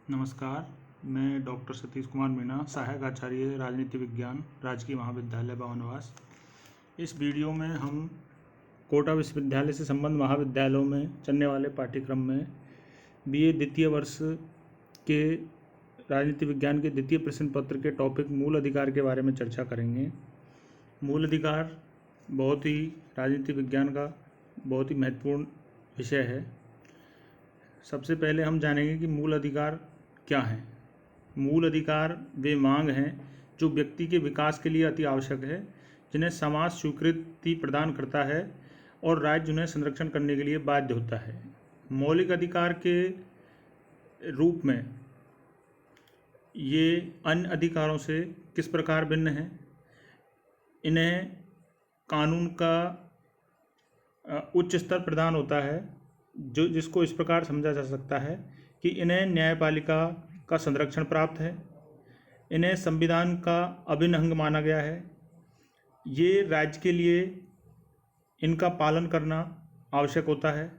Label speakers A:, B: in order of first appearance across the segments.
A: नमस्कार, मैं डॉक्टर सतीश कुमार मीणा, सहायक आचार्य राजनीति विज्ञान, राजकीय महाविद्यालय भवनवास। इस वीडियो में हम कोटा विश्वविद्यालय से संबद्ध महाविद्यालयों में चलने वाले पाठ्यक्रम में बीए द्वितीय वर्ष के राजनीति विज्ञान के द्वितीय प्रश्न पत्र के टॉपिक मूल अधिकार के बारे में चर्चा करेंगे। मूल अधिकार बहुत ही राजनीति विज्ञान का बहुत ही महत्वपूर्ण विषय है। सबसे पहले हम जानेंगे कि मूल अधिकार क्या है। मूल अधिकार वे मांग हैं जो व्यक्ति के विकास के लिए अति आवश्यक है, जिन्हें समाज स्वीकृति प्रदान करता है और राज्य उन्हें संरक्षण करने के लिए बाध्य होता है। मौलिक अधिकार के रूप में ये अन्य अधिकारों से किस प्रकार भिन्न हैं। इन्हें कानून का उच्च स्तर प्रदान होता है, जिसको इस प्रकार समझा जा सकता है कि इन्हें न्यायपालिका का संरक्षण प्राप्त है, इन्हें संविधान का अभिन्न अंग माना गया है, ये राज्य के लिए इनका पालन करना आवश्यक होता है।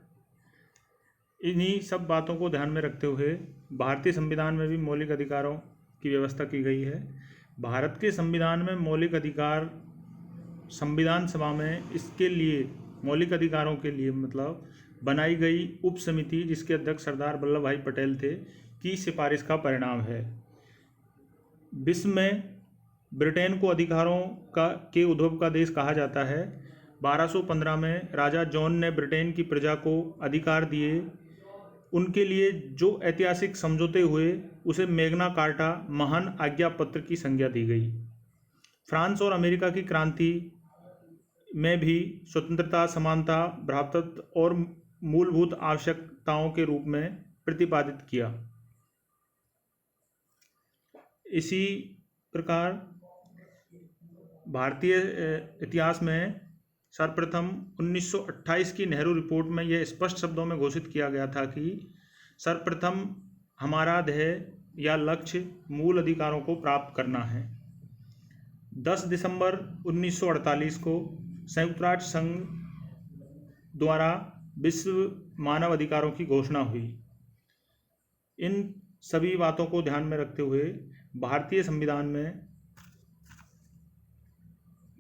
A: इन्हीं सब बातों को ध्यान में रखते हुए भारतीय संविधान में भी मौलिक अधिकारों की व्यवस्था की गई है। भारत के संविधान में मौलिक अधिकार संविधान सभा में इसके लिए मौलिक अधिकारों के लिए बनाई गई उप समिति, जिसके अध्यक्ष सरदार वल्लभ भाई पटेल थे, की सिफारिश का परिणाम है। विश्व में ब्रिटेन को अधिकारों के उद्भव का देश कहा जाता है। 1215 में राजा जॉन ने ब्रिटेन की प्रजा को अधिकार दिए। उनके लिए जो ऐतिहासिक समझौते हुए उसे मैग्ना कार्टा महान आज्ञा पत्र की संज्ञा दी गई। फ्रांस और अमेरिका की क्रांति में भी स्वतंत्रता, समानता, भ्रातृत्व और मूलभूत आवश्यकताओं के रूप में प्रतिपादित किया। इसी प्रकार भारतीय इतिहास में सर्वप्रथम 1928 की नेहरू रिपोर्ट में यह स्पष्ट शब्दों में घोषित किया गया था कि सर्वप्रथम हमारा ध्येय या लक्ष्य मूल अधिकारों को प्राप्त करना है। 10 दिसंबर 1948 को संयुक्त राष्ट्र संघ द्वारा विश्व मानव अधिकारों की घोषणा हुई। इन सभी बातों को ध्यान में रखते हुए भारतीय संविधान में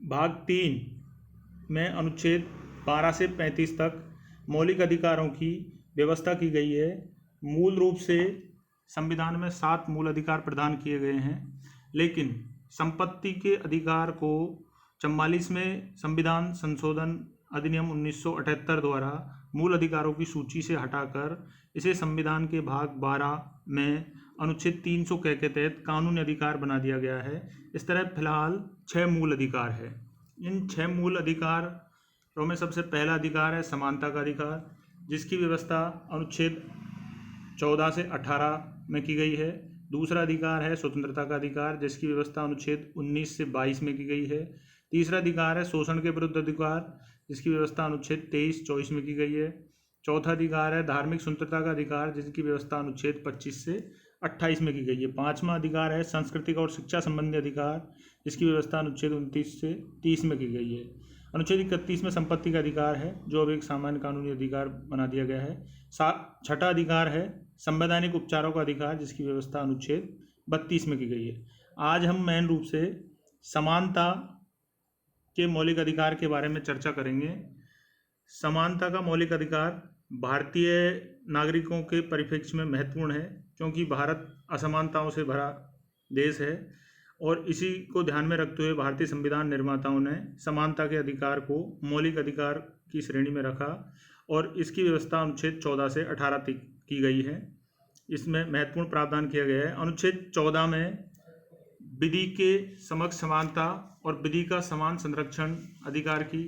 A: भाग 3 में अनुच्छेद 12 से 35 तक मौलिक अधिकारों की व्यवस्था की गई है। मूल रूप से संविधान में 7 मूल अधिकार प्रदान किए गए हैं, लेकिन संपत्ति के अधिकार को 44वें संविधान संशोधन अधिनियम 1978 द्वारा मूल अधिकारों की सूची से हटाकर इसे संविधान के भाग 12 में अनुच्छेद 300 के तहत कानूनी अधिकार बना दिया गया है। इस तरह फिलहाल 6 मूल अधिकार है। इन 6 मूल अधिकारों में सबसे पहला अधिकार है समानता का अधिकार, जिसकी व्यवस्था अनुच्छेद 14 से 18 में की गई है। दूसरा अधिकार है स्वतंत्रता का अधिकार, जिसकी व्यवस्था अनुच्छेद 19 से 22 में की गई है। तीसरा अधिकार है शोषण के विरुद्ध अधिकार, जिसकी व्यवस्था अनुच्छेद 23-24 में की गई है। चौथा अधिकार है धार्मिक स्वतंत्रता का अधिकार, जिसकी व्यवस्था अनुच्छेद 25 से 28 में की गई है। पांचवा अधिकार है सांस्कृतिक और शिक्षा संबंधी अधिकार, जिसकी व्यवस्था अनुच्छेद 29 से 30 में की गई है। अनुच्छेद 31 में संपत्ति का अधिकार है, जो अब एक सामान्य कानूनी अधिकार बना दिया गया है। छठा अधिकार है संवैधानिक उपचारों का अधिकार, जिसकी व्यवस्था अनुच्छेद 32 में की गई है। आज हम मेन रूप से समानता के मौलिक अधिकार के बारे में चर्चा करेंगे। समानता का मौलिक अधिकार भारतीय नागरिकों के परिप्रेक्ष्य में महत्वपूर्ण है, क्योंकि भारत असमानताओं से भरा देश है और इसी को ध्यान में रखते हुए भारतीय संविधान निर्माताओं ने समानता के अधिकार को मौलिक अधिकार की श्रेणी में रखा और इसकी व्यवस्था अनुच्छेद 14 से 18 तक की गई है। इसमें महत्वपूर्ण प्रावधान किया गया है। अनुच्छेद 14 में विधि के समक्ष समानता और विधि का समान संरक्षण अधिकार की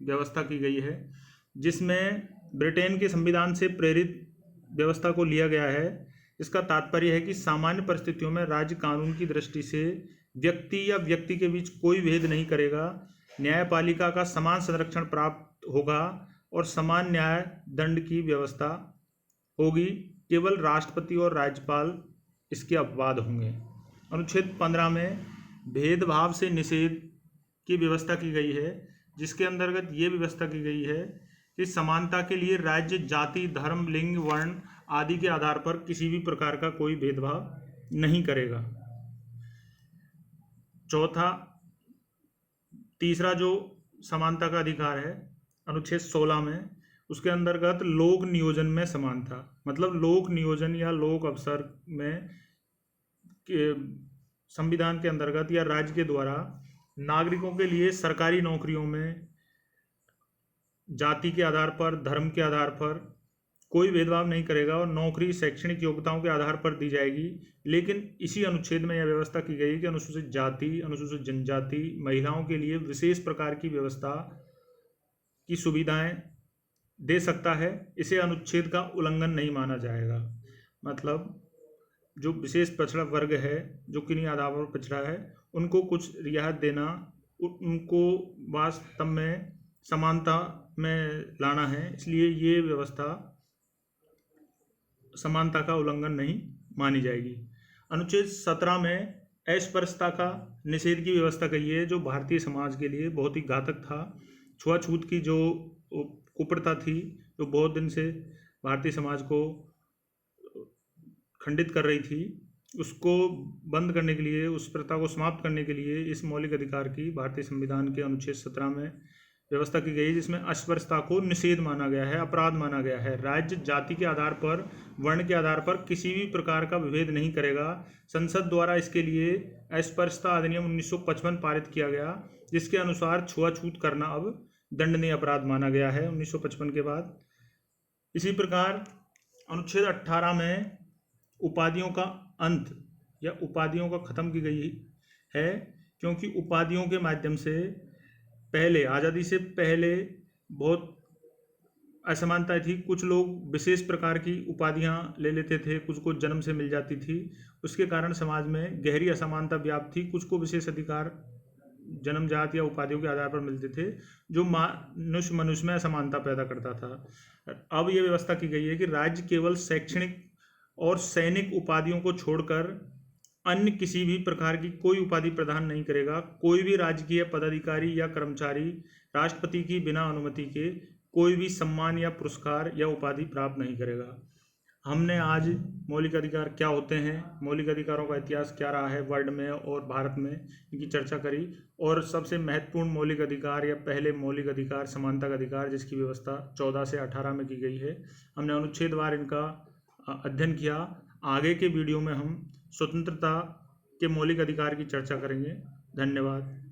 A: व्यवस्था की गई है, जिसमें ब्रिटेन के संविधान से प्रेरित व्यवस्था को लिया गया है। इसका तात्पर्य है कि सामान्य परिस्थितियों में राज्य कानून की दृष्टि से व्यक्ति या व्यक्ति के बीच कोई भेद नहीं करेगा, न्यायपालिका का समान संरक्षण प्राप्त होगा और समान न्याय दंड की व्यवस्था होगी। केवल राष्ट्रपति और राज्यपाल इसके अपवाद होंगे। अनुच्छेद 15 में भेदभाव से निषेध की व्यवस्था की गई है, जिसके अंतर्गत ये व्यवस्था की गई है कि समानता के लिए राज्य जाति, धर्म, लिंग, वर्ण आदि के आधार पर किसी भी प्रकार का कोई भेदभाव नहीं करेगा। तीसरा जो समानता का अधिकार है अनुच्छेद 16 में, उसके अंतर्गत लोक नियोजन में समानता, मतलब लोक नियोजन या लोक अवसर में संविधान के अंतर्गत या राज्य के द्वारा नागरिकों के लिए सरकारी नौकरियों में जाति के आधार पर, धर्म के आधार पर कोई भेदभाव नहीं करेगा और नौकरी शैक्षणिक योग्यताओं के आधार पर दी जाएगी। लेकिन इसी अनुच्छेद में यह व्यवस्था की गई कि अनुसूचित जाति, अनुसूचित जनजाति, महिलाओं के लिए विशेष प्रकार की व्यवस्था की सुविधाएं दे सकता है। इसे अनुच्छेद का उल्लंघन नहीं माना जाएगा। मतलब जो विशेष पिछड़ा वर्ग है, जो किन्हीं आधारों पर पिछड़ा है, उनको कुछ रियायत देना, उनको वास्तव में समानता में लाना है। इसलिए ये व्यवस्था समानता का उल्लंघन नहीं मानी जाएगी। अनुच्छेद 17 में अस्पृश्यता का निषेध की व्यवस्था कही है, जो भारतीय समाज के लिए बहुत ही घातक था। छुआछूत की जो कुप्रथा थी, जो बहुत दिन से भारतीय समाज को खंडित कर रही थी, उसको बंद करने के लिए, उस प्रथा को समाप्त करने के लिए इस मौलिक अधिकार की भारतीय संविधान के अनुच्छेद 17 में व्यवस्था की गई, जिसमें अस्पृश्यता को निषेध माना गया है, अपराध माना गया है। राज्य जाति के आधार पर, वर्ण के आधार पर किसी भी प्रकार का विभेद नहीं करेगा। संसद द्वारा इसके लिए अस्पृश्यता अधिनियम 1955 पारित किया गया, जिसके अनुसार छुआछूत करना अब दंडनीय अपराध माना गया है 1955 के बाद। इसी प्रकार अनुच्छेद 18 में उपाधियों का अंत या उपाधियों का खत्म की गई है, क्योंकि उपाधियों के माध्यम से पहले, आज़ादी से पहले बहुत असमानता थी। कुछ लोग विशेष प्रकार की उपाधियां ले लेते थे, कुछ को जन्म से मिल जाती थी। उसके कारण समाज में गहरी असमानता व्याप्त थी। कुछ को विशेष अधिकार जन्मजात या उपाधियों के आधार पर मिलते थे, जो मनुष्य में असमानता पैदा करता था। अब यह व्यवस्था की गई है कि राज्य केवल शैक्षणिक और सैनिक उपाधियों को छोड़कर अन्य किसी भी प्रकार की कोई उपाधि प्रदान नहीं करेगा। कोई भी राजकीय पदाधिकारी या कर्मचारी राष्ट्रपति की बिना अनुमति के कोई भी सम्मान या पुरस्कार या उपाधि प्राप्त नहीं करेगा। हमने आज मौलिक अधिकार क्या होते हैं, मौलिक अधिकारों का इतिहास क्या रहा है वर्ल्ड में और भारत में, इनकी चर्चा करी। और सबसे महत्वपूर्ण मौलिक अधिकार या पहले मौलिक अधिकार समानता का अधिकार, जिसकी व्यवस्था 14 से 18 में की गई है। हमने अनुच्छेदवार इनका अध्ययन किया। आगे के वीडियो में हम स्वतंत्रता के मौलिक अधिकार की चर्चा करेंगे। धन्यवाद।